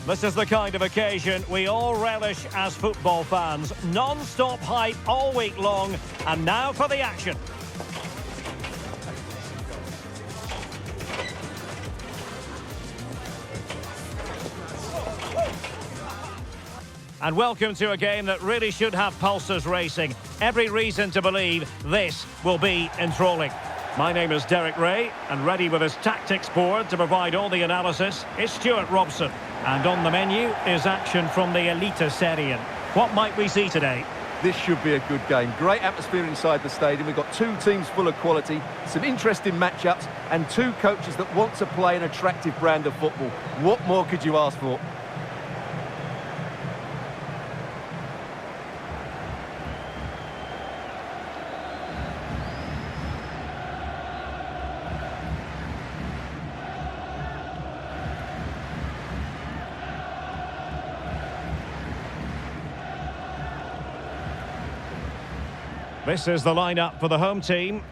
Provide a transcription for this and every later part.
This is the kind of occasion we all relish as football fans. Non-stop hype all week long, and now for the action. And welcome to a game that really should have pulses racing. Every reason to believe this will be enthralling. My name is Derek Ray, and ready with his tactics board to provide all the analysis is Stuart Robson. And on the menu is action from the Eliteserien. What might we see today? This should be a good game. Great atmosphere inside the stadium. We've got two teams full of quality, some interesting matchups, and two coaches that want to play an attractive brand of football. What more could you ask for? This is the lineup for the home team.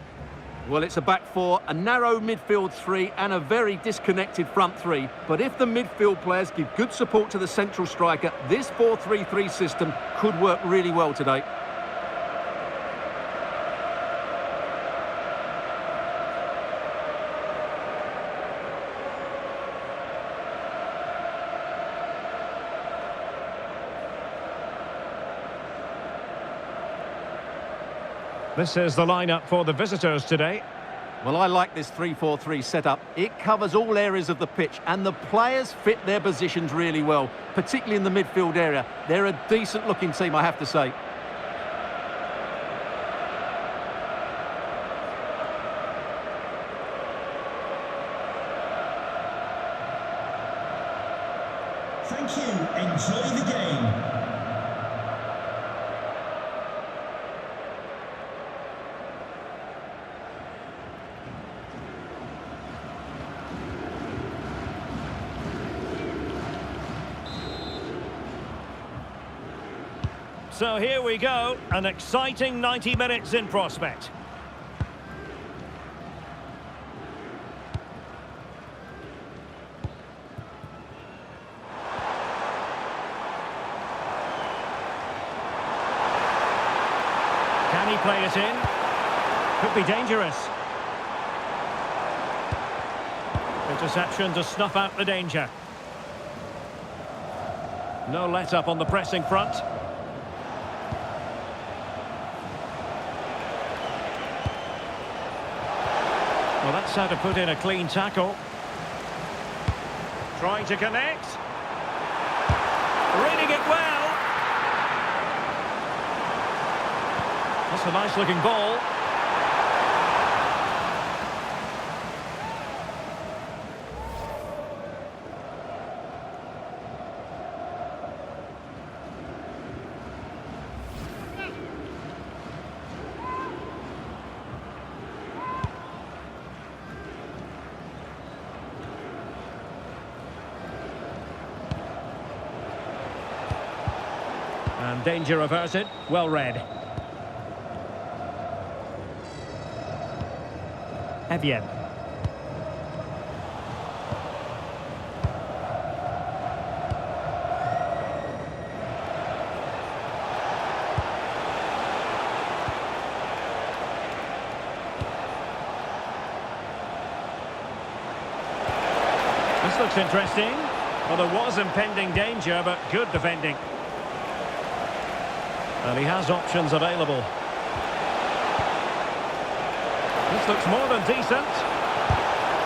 Well, it's a back four, a narrow midfield three, and a very disconnected front three. But if the midfield players give good support to the central striker, this 4-3-3 system could work really well today. This is the lineup for the visitors today. Well, I like this 3-4-3 setup. It covers all areas of the pitch, and the players fit their positions really well, particularly in the midfield area. They're a decent-looking team, I have to say. Thank you. Enjoy the game. So here we go, an exciting 90 minutes in prospect. Can he play it in? Could be dangerous. Interception to snuff out the danger. No let-up on the pressing front. Well, that's how to put in a clean tackle. Trying to connect. Reading it well. That's a nice-looking ball. And danger averted. Well read. Evian. This looks interesting. Well, there was impending danger, but good defending. And he has options available. This looks more than decent.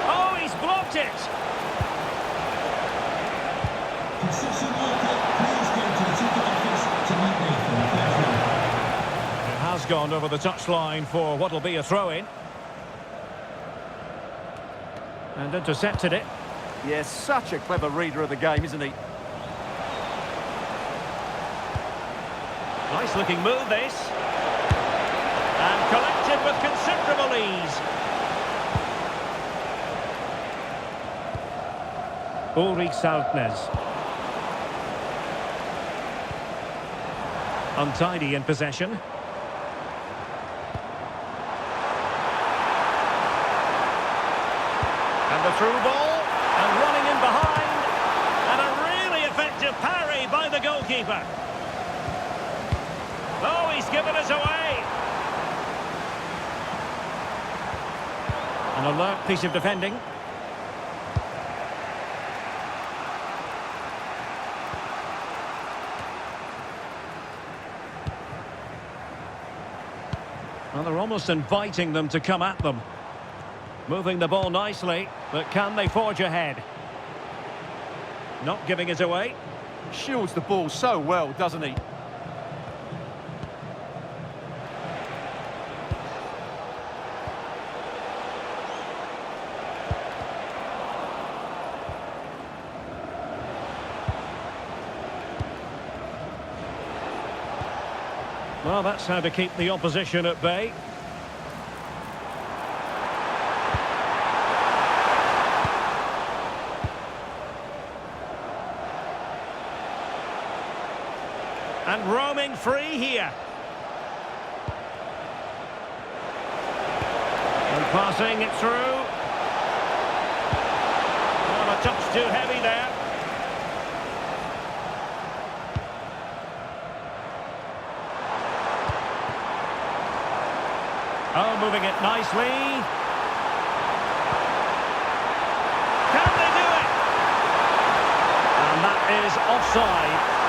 Oh, he's blocked it! It has gone over the touchline for what will be a throw-in. And intercepted it. Yes, such a clever reader of the game, isn't he? Nice looking move, this. And collected with considerable ease. Ulrich Saltnes. Untidy in possession. And the through ball. And running in behind. And a really effective the goalkeeper. Oh, he's given us away. An alert piece of defending. Well, they're almost inviting them to come at them. Moving the ball nicely, but can they forge ahead? Not giving it away. Shields the ball so well, doesn't he? Well, that's how to keep the opposition at bay. And roaming free here. And passing it through. Well, a touch too heavy there. Oh, moving it nicely. Can they do it? And that is offside.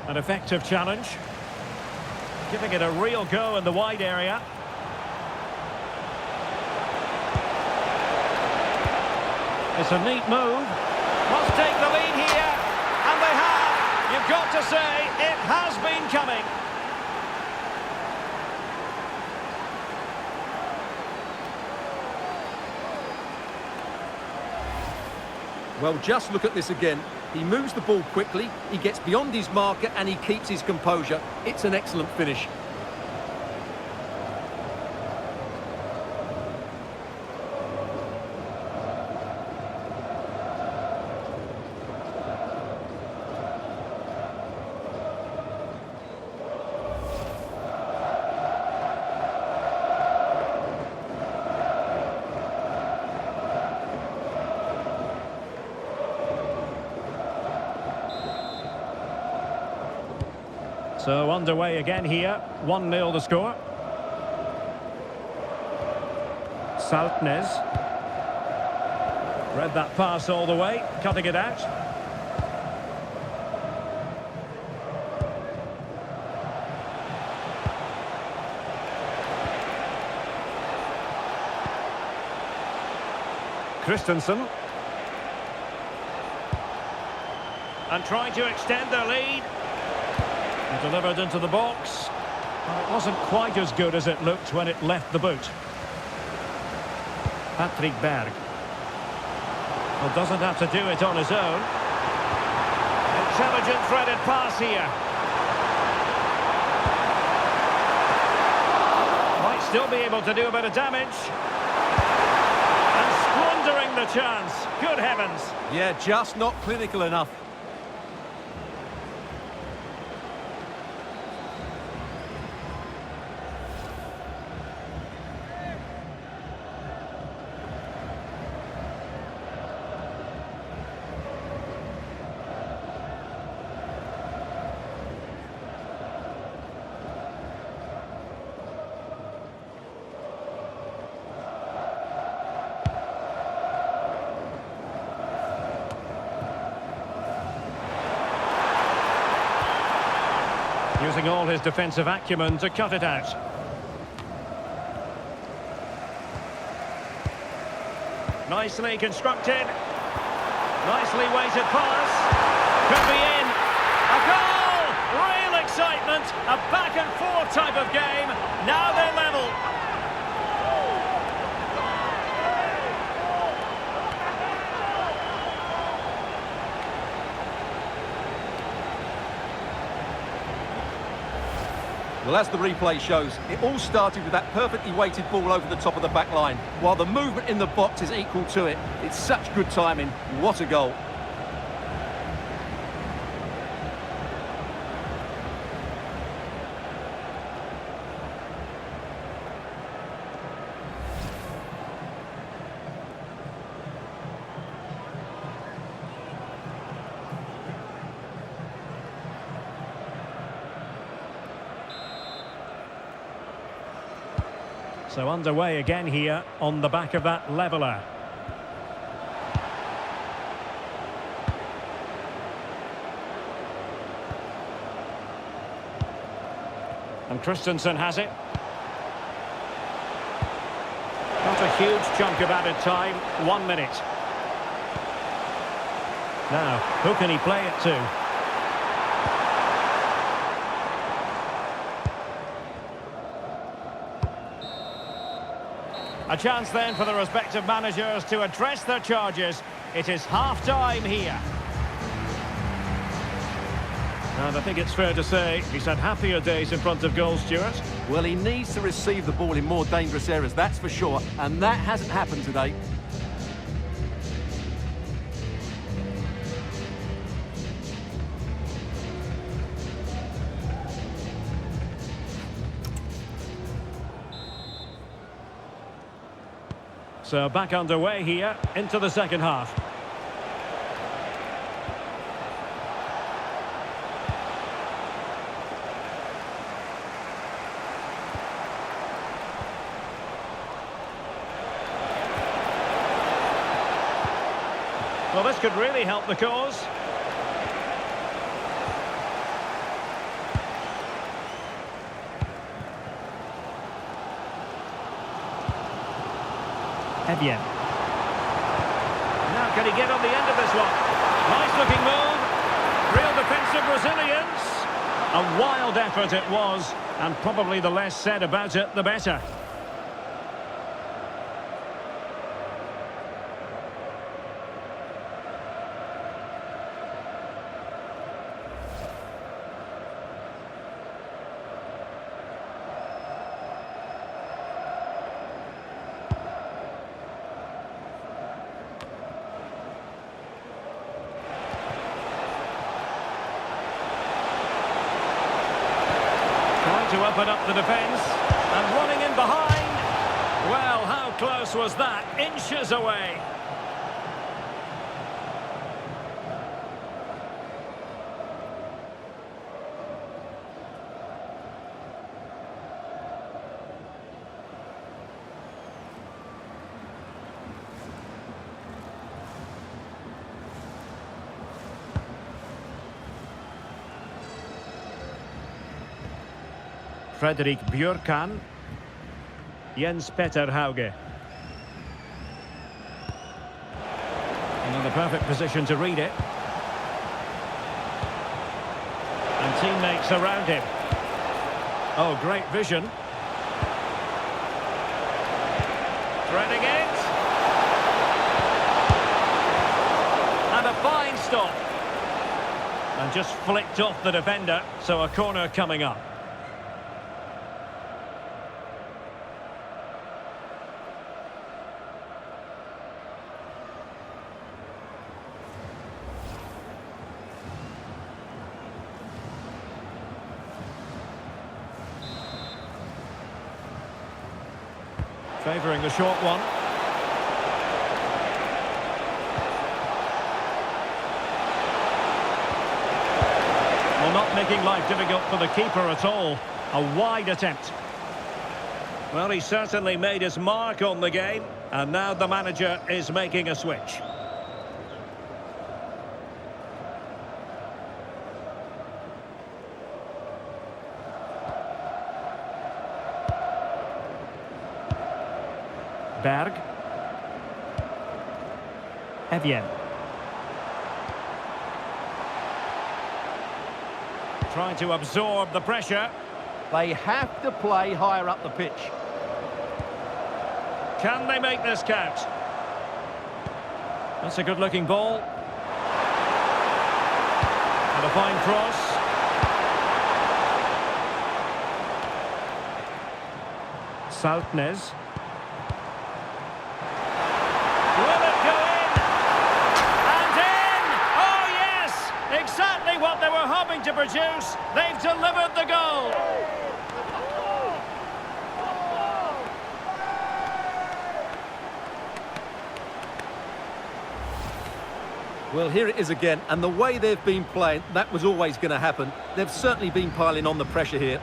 An effective challenge. Giving it a real go in the wide area. It's a neat move. Must take the lead here. And they have. You've got to say, it has been coming. Well, just look at this again. He moves the ball quickly, he gets beyond his marker and he keeps his composure. It's an excellent finish. So underway again here, 1-0 the score. Saltnes. Read that pass all the way, cutting it out. Christensen. And trying to extend their lead. Delivered into the box. Well, it wasn't quite as good as it looked when it left the boot. Patrick Berg. Well, doesn't have to do it on his own. Intelligent threaded pass here. Might still be able to do a bit of damage. And squandering the chance. Good heavens. Yeah, just not clinical enough. Using all his defensive acumen to cut it out. Nicely constructed. Nicely weighted pass. Could be in. A goal! Real excitement. A back and forth type of game. Now they're level. Well, as the replay shows, it all started with that perfectly weighted ball over the top of the back line, while the movement in the box is equal to it. It's such good timing. What a goal. So underway again here on the back of that leveller. And Christensen has it. Not a huge chunk of added time, 1 minute. Now, who can he play it to? A chance then for the respective managers to address their charges. It is half-time here. And I think it's fair to say he's had happier days in front of goal, Stuart. Well, he needs to receive the ball in more dangerous areas, that's for sure, and that hasn't happened today. So back underway here into the second half. Well, this could really help the cause. Evian. Now can he get on the end of this one? Nice looking move. Real defensive resilience. A wild effort it was, and probably the less said about it, the better. To open up the defence, and running in behind. Well, how close was that? Inches away. Fredrik Bjørkan. Jens Petter Hauge. And in the perfect position to read it. And teammates around him. Oh, great vision. Threading it. And a fine stop. And just flicked off the defender, so a corner coming up. Favouring the short one. Well, not making life difficult for the keeper at all. A wide attempt. Well, he certainly made his mark on the game, and now the manager is making a switch. Berg. Evian. Trying to absorb the pressure. They have to play higher up the pitch. Can they make this count? That's a good-looking ball. And a fine cross. Saltnes. Will it go in? And in! Oh yes! Exactly what they were hoping to produce. They've delivered the goal. Well, here it is again, and the way they've been playing, that was always going to happen. They've certainly been piling on the pressure here.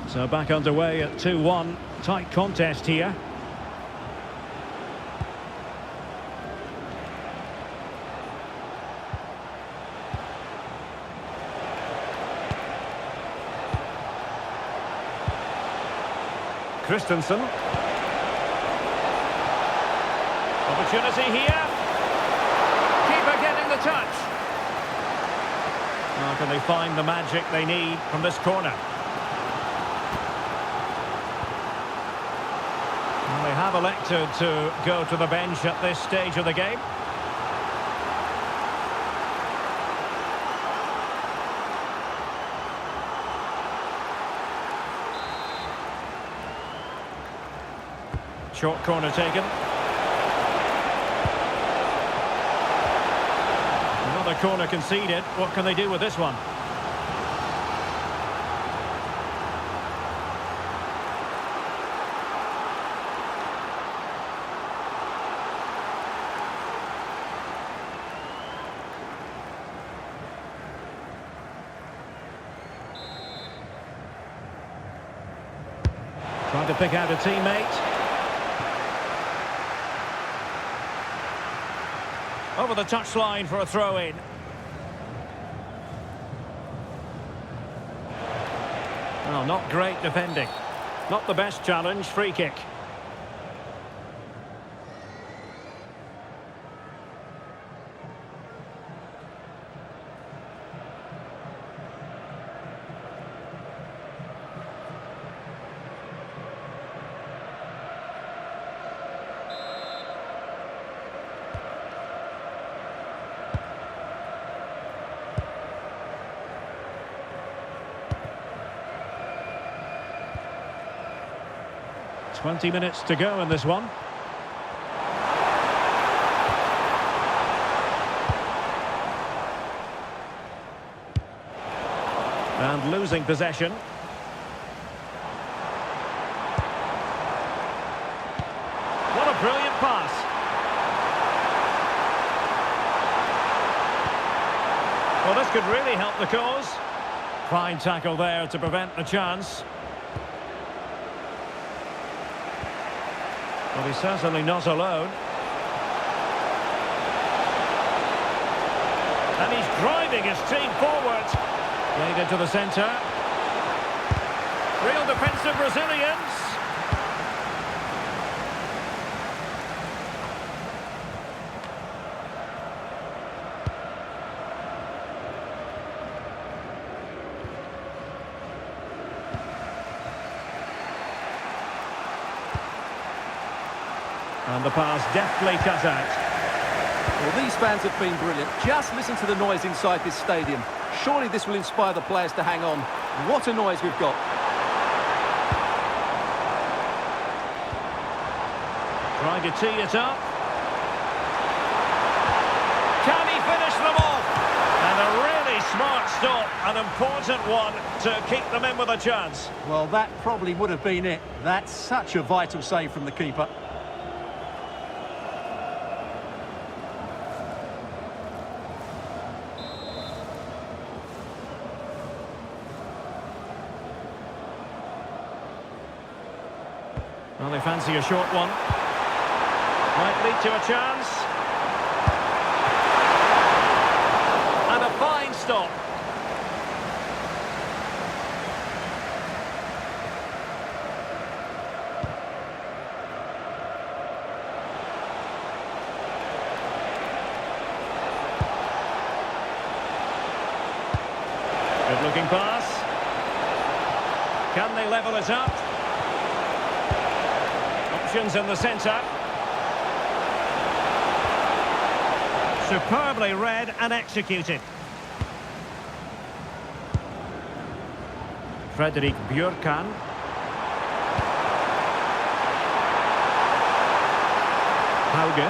So back underway at 2-1. Tight contest here. Christensen. Opportunity here. Keeper getting the touch. Now can they find the magic they need from this corner? Well, they have elected to go to the bench at this stage of the game. Short corner taken. Another corner conceded. What can they do with this one? Trying to pick out a teammate. Over the touchline for a throw-in. Oh, not great defending. Not the best challenge, free kick. Twenty minutes to go in this one. And losing possession. What a brilliant pass. Well, this could really help the cause. Fine tackle there to prevent the chance. Well, he's certainly not alone. And he's driving his team forward. Played into the centre. Real defensive resilience. And the pass deftly cut out. Well, these fans have been brilliant. Just listen to the noise inside this stadium. Surely this will inspire the players to hang on. What a noise we've got. Trying to tee it up. Can he finish them off? And a really smart stop, an important one to keep them in with a chance. Well, that probably would have been it. That's such a vital save from the keeper. Well, they fancy a short one. Might lead to a chance. And a fine stop. Good looking pass. Can they level it up? Options in the centre. Superbly read and executed. Fredrik Bjørkan. Hauge.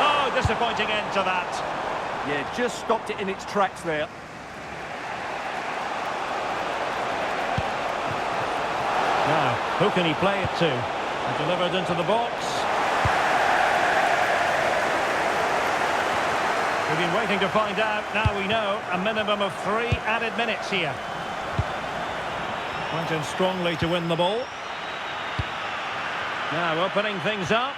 Oh, disappointing end to that. Yeah, just stopped it in its tracks there. Now, who can he play it to? And delivered into the box. We've been waiting to find out. Now we know a minimum of 3 added minutes here. Went in strongly to win the ball. Now opening things up.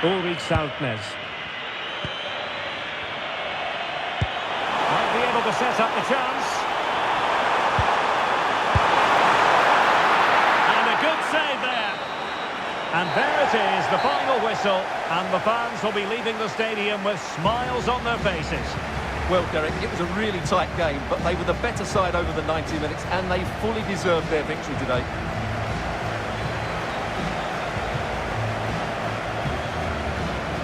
Ulrich Saltnes. Might be able to set up the chance. And a good save there. And there it is, the final whistle. And the fans will be leaving the stadium with smiles on their faces. Well, Derek, it was a really tight game, but they were the better side over the 90 minutes, and they fully deserved their victory today.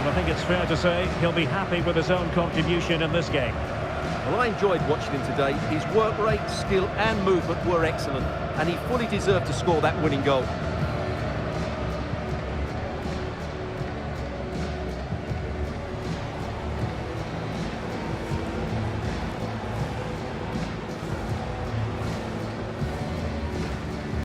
I think it's fair to say he'll be happy with his own contribution in this game. Well, I enjoyed watching him today. His work rate, skill and movement were excellent, and he fully deserved to score that winning goal.